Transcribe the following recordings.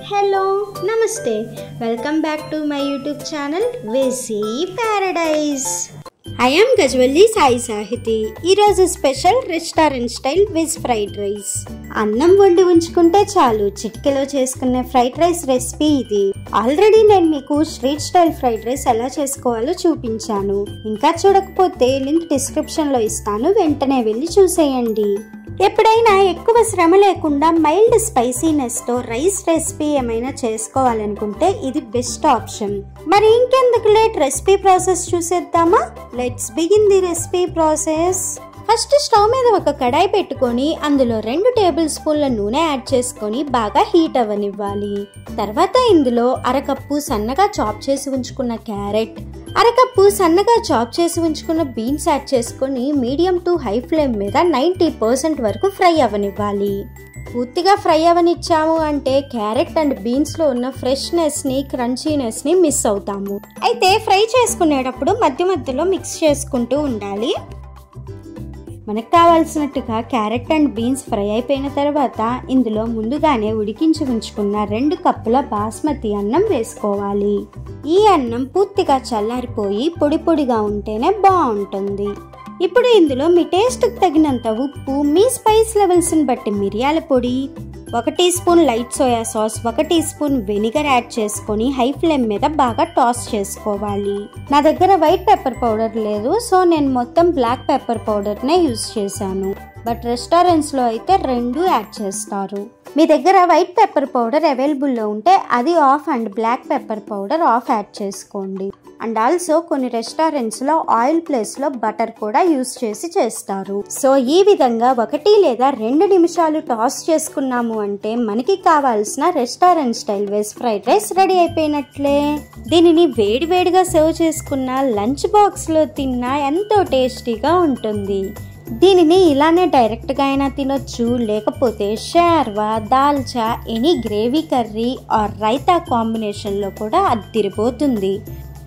Hello, Namaste. Welcome back to my YouTube channel Vesi Paradise. I am Gajwalli Sai Sahiti. ఈరోజు special restaurant style veg fried rice. అన్నం వండి ఉంచుకుంటే చాలు చిటికెలో చేసుకునే ఫ్రైడ్ రైస్ రెసిపీ ఇది. ఆల్రెడీ నేను మీకు స్ట్రీట్ స్టైల్ ఫ్రైడ్ రైస్ ఎలా చేసుకోవాలో చూపించాను. ఇంకా చూడకపోతే లింక్ డిస్క్రిప్షన్ లో ఇస్తాను, వెంటనే వెళ్ళి చూసేయండి. ఎప్పుడైనా ఎక్కువ శ్రమ లేకుండా మైల్డ్ స్పైసీనెస్ తో రైస్ రెసిపీ ఏమైనా చేసుకోవాలనుకుంటే ఇది బెస్ట్ ఆప్షన్. మరి ఇంకెందుకు లేట్, రెసిపీ ప్రాసెస్ చూసేద్దామా? Let's begin the recipe process. First stove మీద ఒక కడాయి పెట్టుకొని అందులో 2 టేబుల్ స్పూన్ల నూనె యాడ్ చేసుకొని బాగా హీట్ అవ్వనివ్వాలి. తర్వాత ఇందులో అరకప్పు సన్నగా చాప్ చేసి ఉంచుకున్న క్యారెట్, అరకప్పు సన్నగా చాప్ చేసి ఉంచుకున్న బీన్స్ యాడ్ చేసుకొని మీడియం టు హై ఫ్లేమ్ మీద 90% వరకు ఫ్రై అవ్వనివ్వాలి. పూర్తిగా ఫ్రై అవనిచ్చాము అంటే క్యారెట్ అండ్ బీన్స్లో ఉన్న ఫ్రెష్నెస్ని, క్రంచీనెస్ని మిస్ అవుతాము. అయితే ఫ్రై చేసుకునేటప్పుడు మధ్య మధ్యలో మిక్స్ చేసుకుంటూ ఉండాలి. మనకు కావాల్సినట్టుగా క్యారెట్ అండ్ బీన్స్ ఫ్రై అయిపోయిన తర్వాత ఇందులో ముందుగానే ఉడికించి ఉంచుకున్న 2 కప్పుల బాస్మతి అన్నం వేసుకోవాలి. ఈ అన్నం పూర్తిగా చల్లారిపోయి పొడి పొడిగా ఉంటేనే బాగుంటుంది. ఇప్పుడు ఇందులో మీ టేస్ట్కి తగినంత ఉప్పు, మీ స్పైస్ లెవెల్స్ని బట్టి మిరియాల పొడి, 1 teaspoon light soy sauce, 1 teaspoon vinegar add చేసుకొని హై ఫ్లేమ్ మీద బాగా టాస్ చేసుకోవాలి. నా దగ్గర వైట్ పెప్పర్ పౌడర్ లేదు, సో నేను మొత్తం బ్లాక్ పెప్పర్ పౌడర్నే యూజ్ చేశాను. బట్ రెస్టారెంట్స్లో అయితే 2 యాడ్ చేస్తారు. మీ దగ్గర వైట్ పెప్పర్ పౌడర్ అవైలబుల్లో ఉంటే అది half and black pepper powder half add చేసుకోండి. అండ్ ఆల్సో కొన్ని రెస్టారెంట్స్లో ఆయిల్ ప్లేస్లో బటర్ కూడా యూజ్ చేసి చేస్తారు. సో ఈ విధంగా 1 లేదా 2 నిమిషాలు టాస్ చేసుకున్నాము అంటే మనకి కావాల్సిన restaurant style veg fried rice ready అయిపోయినట్లే. దీనిని వేడివేడిగా సర్వ్ చేసుకున్న లంచ్ బాక్స్లో తిన్నా ఎంతో టేస్టీగా ఉంటుంది. దీనిని ఇలానే డైరెక్ట్గా అయినా తినొచ్చు, లేకపోతే shorva, dalcha, any gravy curry or raita కాంబినేషన్లో కూడా అద్దిరిపోతుంది.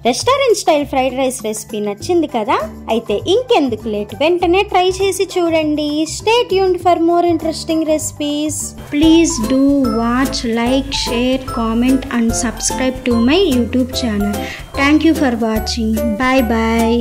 Restaurant style fried rice recipe నచ్చింది కదా? అయితే ఇంకెందుకు లేట్, వెంటనే ట్రై చేసి చూడండి. Stay tuned for more interesting recipes. Please do watch, like, share, comment and subscribe to my YouTube channel. Thank you for watching. Bye bye.